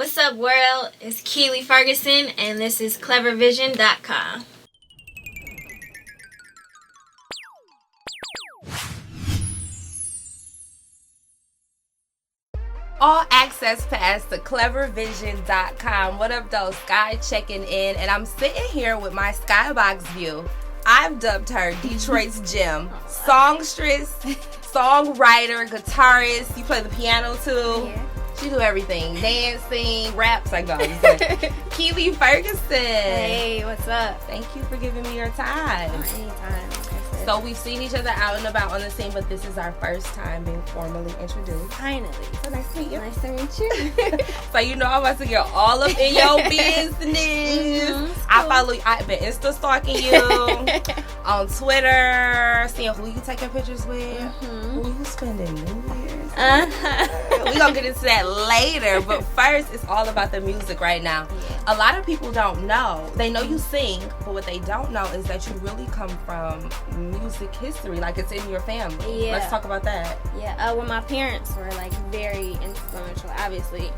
What's up, world? It's Keely Ferguson, and this is clevervision.com. All access pass to clevervision.com. What up, though? Sky checking in, and I'm sitting here with my Skaiboxx view. I've dubbed her Detroit's gem. Songstress, songwriter, guitarist. You play the piano too. Yeah. She do everything. Dancing, raps, like that. Keely Ferguson. Hey, what's up? Thank you for giving me your time. Anytime. So we've seen each other out and about on the scene, but this is our first time being formally introduced. Finally. So nice to meet you. Nice to meet you. So you know I'm about to get all up in your business. Cool. I follow you. I've been Insta stalking you on Twitter, seeing who you taking pictures with, who you spending New Year's. We gonna get into that later, but first it's all about the music right now. Yeah. A lot of people don't know. They know you sing, but what they don't know is that you really come from music history, like it's in your family. Yeah. Let's talk about that. Yeah, well, my parents were like very influential, obviously,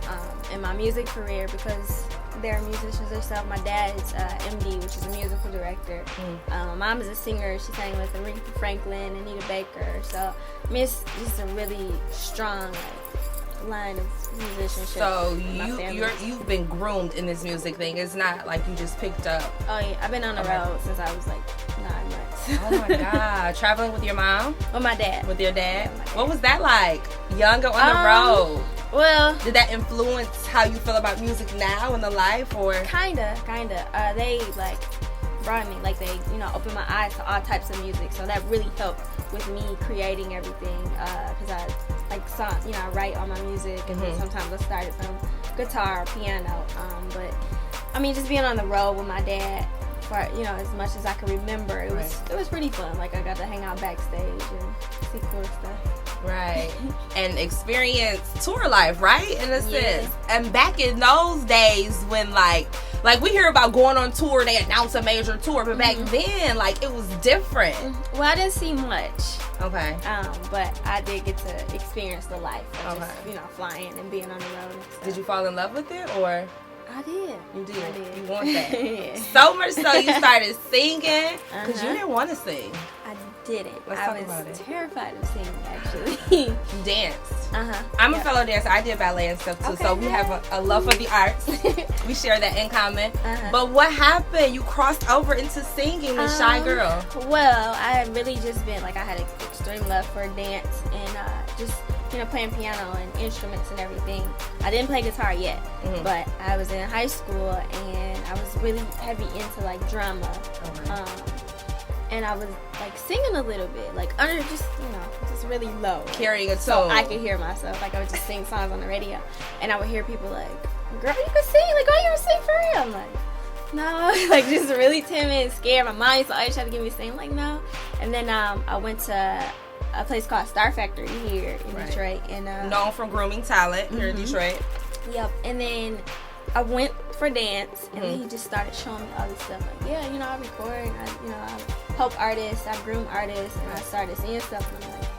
in my music career because they're musicians themselves. My dad is MD, which is a musical director. My mom is a singer. She sang with Aretha Franklin and Anita Baker. So, I mean, it's just a really strong line of musicianship. So in my family. you've been groomed in this music thing. It's not like you just picked up. Oh yeah, I've been on the road since I was like 9 months. Oh my God. Traveling with your mom? With my dad. With your dad? Yeah, my dad. What was that like? Younger on the road? Well, Did that influence how you feel about music now in the life, or? kinda. They like brought me, like they, opened my eyes to all types of music. So that really helped with me creating everything. Cause I like saw, I write all my music, and then sometimes I started from guitar or piano. But I mean, just being on the road with my dad for as much as I can remember, it was pretty fun. Like I got to hang out backstage and see cool stuff. Right. And experience tour life, right? In a Yeah. sense. And back in those days when like we hear about going on tour, they announce a major tour, but back then, like, it was different. Well, I didn't see much. Okay. But I did get to experience the life of Okay. just, flying and being on the road and stuff. Did you fall in love with it, or? I did. You did. I did. You want that. Yeah. So much so you started singing because you didn't want to sing. I didn't. Let's I talk was about it. terrified of singing, actually. You danced. I'm Yep. a fellow dancer. I did ballet and stuff too, Okay, so we have a love for the arts. We share that in common. But what happened? You crossed over into singing, the shy girl. Well, I had really just been, like, I had an extreme love for dance and just, playing piano and instruments and everything. I didn't play guitar yet, but I was in high school and I was really heavy into, like, drama. And I was, like, singing a little bit, like, under just really low. Carrying a tune. So I could hear myself. Like, I would just sing songs on the radio. And I would hear people like, girl, you can sing. Like, oh, you ever sing for real? I'm like, no. Like, just really timid and scared. My mom used to always try to get me to sing. I'm like, no. And then I went to a place called Star Factory here in Detroit. And known for grooming talent here in Detroit. Yep. And then I went for dance, and then he just started showing me all this stuff. Like, yeah, I record, and I help artists, I groom artists, and I started seeing stuff. And I'm like,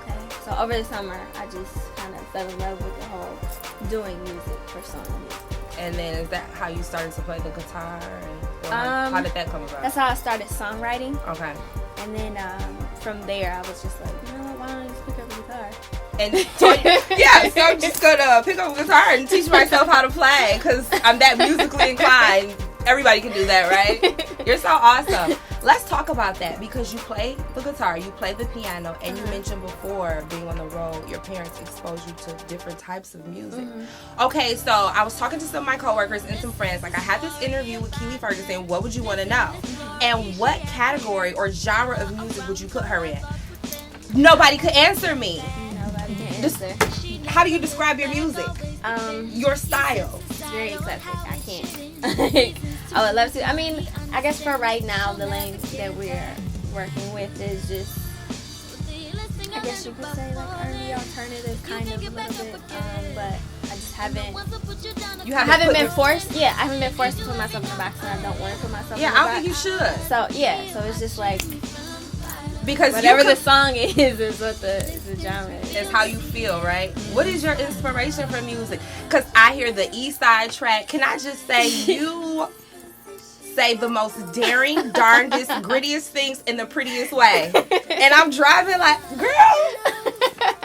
okay. So over the summer, I just kind of fell in love with the whole doing music for song music. And then is that how you started to play the guitar? Or how did that come about? That's how I started songwriting. Okay. And then from there, I was just like, why don't I just pick up a guitar? And so I'm just gonna pick up a guitar and teach myself how to play because I'm that musically inclined. Everybody can do that, right? You're so awesome. Let's talk about that because you play the guitar, you play the piano, and you mentioned before being on the road, your parents exposed you to different types of music. Okay, so I was talking to some of my coworkers and some friends. Like, I had this interview with Keely Ferguson. What would you want to know? And what category or genre of music would you put her in? Nobody could answer me. Nobody can answer. How do you describe your music? Your style? It's very eclectic. I can't. I would love to. I mean, I guess for right now, the lane that we're working with is just, I guess you could say, like R&B alternative, kind of a little bit. But I just haven't. I haven't been forced. Yeah, I haven't been forced to put myself in a box, and I don't want to put myself. Yeah, in a box. I don't think you should. So yeah, so it's just like Because whatever the song is what the genre is. It's how you feel, right? What is your inspiration for music? Because I hear the East Side track. Can I just say you say the most daring, darndest, grittiest things in the prettiest way. And I'm driving like, girl,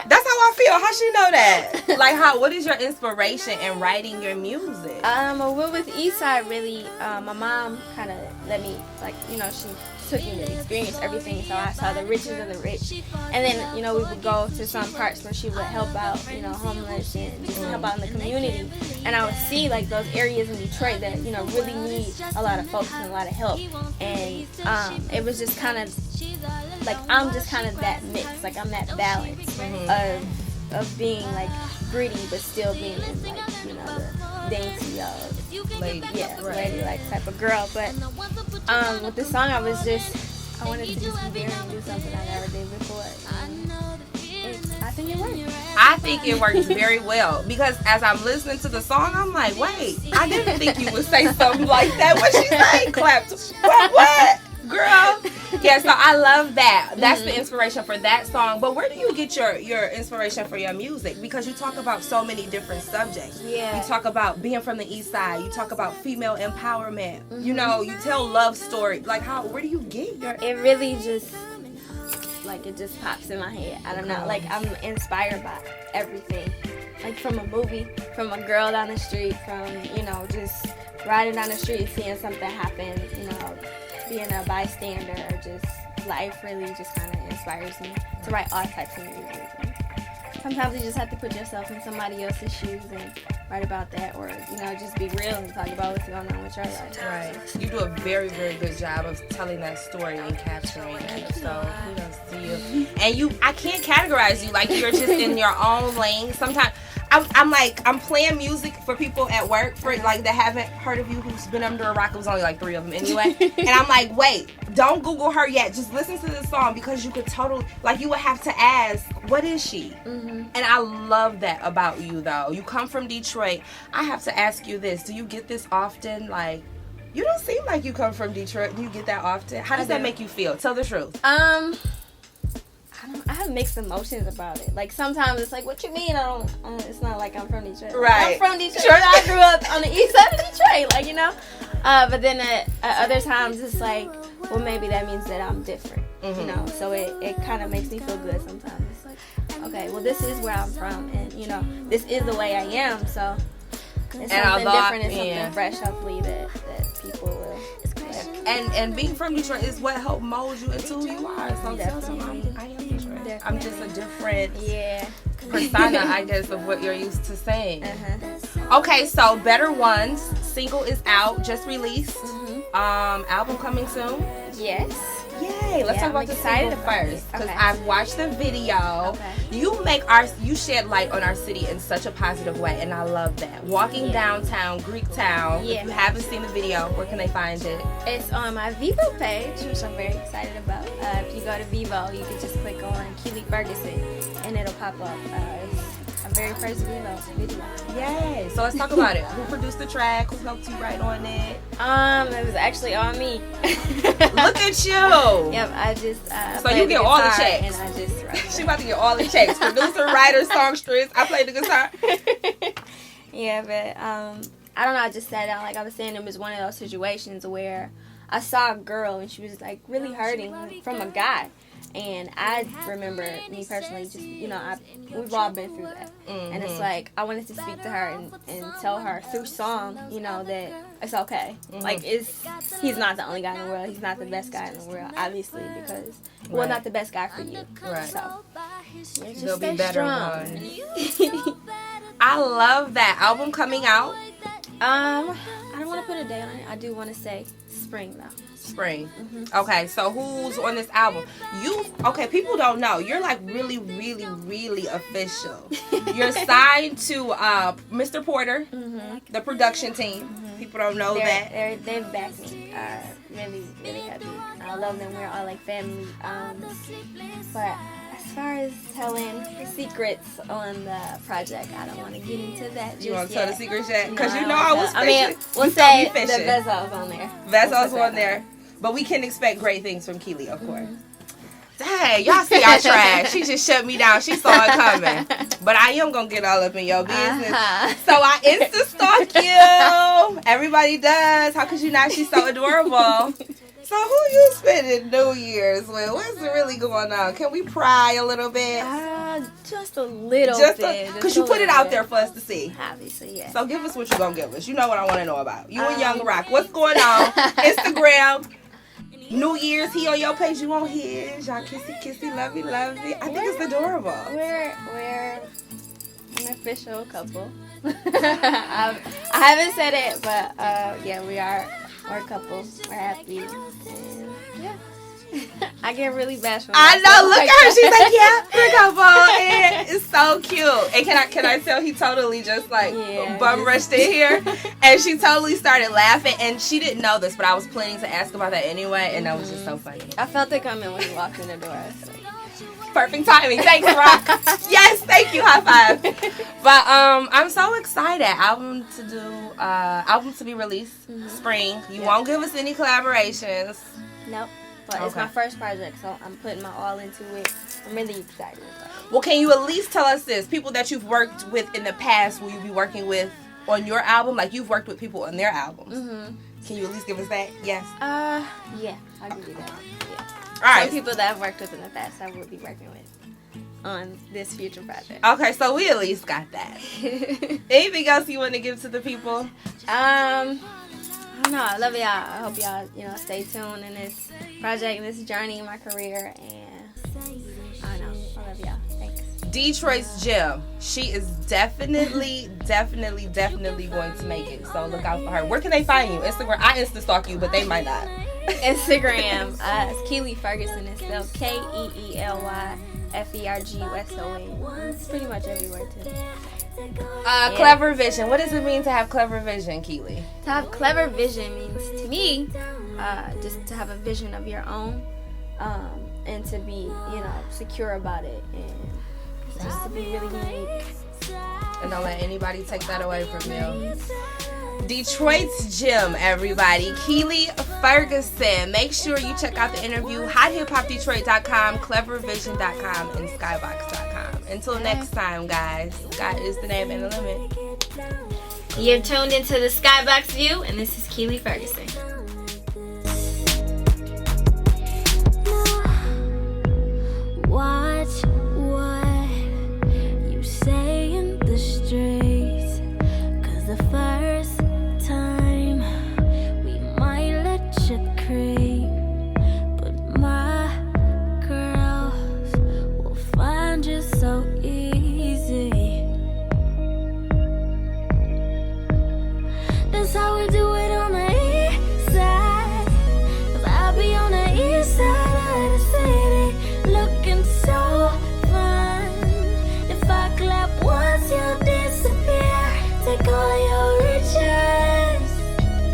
that's how I feel. How she know that? Like, what is your inspiration in writing your music? Well, with Eastside, really, my mom kind of let me, like, you know, she took me to experience everything, so I saw the riches of the rich. And then, you know, we would go to some parts where she would help out, you know, homeless and just help out in the community. And I would see, like, those areas in Detroit that, you know, really need a lot of folks and a lot of help. And it was just kind of, like, I'm just kind of that mix. Like, I'm that balance of being, like, gritty, but still being, like, you know, the dainty, ladylike type of girl. But with the song, I wanted to just be there and do something I never did before. I think it worked. I think it works very well, because as I'm listening to the song, I'm like, wait, I didn't think you would say something like that. What she say? Clapped. What? Girl. Yeah, so I love that. That's the inspiration for that song. But where do you get your inspiration for your music? Because you talk about so many different subjects. Yeah. You talk about being from the East Side. You talk about female empowerment. You know, you tell love stories. Like, where do you get your... It really just, like, it just pops in my head. I don't know. Like, I'm inspired by everything. Like, from a movie, from a girl down the street, from, you know, just riding down the street, seeing something happen, you know, being a bystander, or just life really just kind of inspires me to write all types of music. Sometimes you just have to put yourself in somebody else's shoes and write about that, or, you know, just be real and talk about what's going on with your life. Right. You do a very, very good job of telling that story and capturing it. So kudos to you. And I can't categorize you, like, you're just in your own lane. Sometimes I'm playing music for people at work for, like, that haven't heard of you, who's been under a rock. It was only like 3 of them anyway. And I'm like, wait, don't Google her yet. Just listen to this song, because you could totally, like, you would have to ask, what is she? And I love that about you, though. You come from Detroit. I have to ask you this. Do you get this often? Like, you don't seem like you come from Detroit. Do you get that often? How does that make you feel? Tell the truth. I have mixed emotions about it. Like, sometimes it's like, what you mean? It's not like I'm from Detroit. Right. I'm from Detroit. Sure. I grew up on the east side of Detroit, like, you know. But then at other times it's like, well, maybe that means that I'm different, you know. So it kind of makes me feel good sometimes. It's like, okay, well, this is where I'm from, and, you know, this is the way I am. So it's something different and something fresh, hopefully, that people will. And being from Detroit is what helped mold you into who you are. So tell someone, I am Detroit. Definitely. I'm just a different persona, I guess, of what you're used to saying. Okay, so Better Ones single is out, just released. Album coming soon. Yes. Yay! Let's talk about the single first, because I've watched the video. You shed light on our city in such a positive way, and I love that. Walking downtown Greek Town. If you haven't seen the video, where can they find it? It's on my Vivo page, which I'm very excited about. If you go to Vivo, you can just click on Keely Ferguson, and it'll pop up. It's our very first Vivo video. Yay! So let's talk about it. Who produced the track? Who helped you write on it? It was actually on me. Look at you. Yep, I just so you get all the checks. And I just wrote she about to get all the checks. Producer, writer, songstress. I played the guitar. Yeah, but I don't know. I just sat down. Like I was saying, it was one of those situations where I saw a girl and she was like really hurting from a guy. And I remember, me personally, just, you know, we've all been through that. And it's like, I wanted to speak to her and tell her through song, you know, that it's okay. Like, he's not the only guy in the world. He's not the best guy in the world, obviously, because, well, not the best guy for you. Right. So, yeah, there'll be better ones. I love that. Album coming out? I don't want to put a date on it. I do want to say spring, though. Spring. Okay, so who's on this album? People don't know. You're like really, really, really official. You're signed to Mr. Porter, the production team. People don't know that. They've backed me. Really, really happy. I love them. We're all like family. But as far as telling the secrets on the project, I don't want to get into that just You want to tell the secrets yet? Because no, you know I was fishing. I mean, we'll say the Vezzo's on there. Vezzo's on there. But we can expect great things from Keely, of course. Dang, y'all see our trash. She just shut me down. She saw it coming. But I am going to get all up in your business. So I Insta-stalk you. Everybody does. How could you not? She's so adorable. So who you spending New Year's with? What's really going on? Can we pry a little bit? Just a little bit. Because you put it out there for us to see. Obviously, yeah. So give us what you're going to give us. You know what I want to know about. You and Young Rock. What's going on? Instagram. New Year's, he on your page, you on his. Y'all kissy, kissy, lovey, lovey. I think it's adorable. We're an official couple. I haven't said it, but yeah, we're a couple. We're happy. And yeah. I get really bashful. I know. Look at her. She's like, yeah, we're a couple. And it's so cute. And can I tell he totally just like bum rushed in here, and she totally started laughing. And she didn't know this, but I was planning to ask about that anyway, and that was just so funny. I felt it coming when he walked in the door. So. Perfect timing. Thanks, Rock. Yes, thank you. High five. But I'm so excited. Album to be released spring. You won't give us any collaborations. Nope. But it's my first project, so I'm putting my all into it. I'm really excited about it. Well, can you at least tell us this? People that you've worked with in the past, will you be working with on your album? Like you've worked with people on their albums. Mm-hmm. Can you at least give us that? Yes. Yeah, I'll give you that. Yeah. All right. Some people that I've worked with in the past, I will be working with on this future project. Okay, so we at least got that. Anything else you want to give to the people? I don't know. I love y'all. I hope y'all, stay tuned in this project, in this journey in my career. And I don't know. I love y'all. Thanks. Detroit's Gem. She is definitely going to make it. So look out for her. Where can they find you? Instagram. I Insta-stalk you, but they might not. Instagram. It's Keely Ferguson. It's spelled KeelyFerguson. It's pretty much everywhere too. Clever vision. What does it mean to have clever vision, Keely? To have clever vision means to me just to have a vision of your own, and to be secure about it, and just to be really unique. And don't let anybody take that away from you. Detroit's Gem, everybody. Keely Ferguson. Make sure you check out the interview. HotHipHopDetroit.com, CleverVision.com, and Skaiboxx.com. Until next time, guys. Sky is the name and the limit. You're tuned into the Skaiboxx View, and this is Keely Ferguson. Watch what you say in the streets, 'cause the first time we might let you creep, but my girls will find you so easy. That's how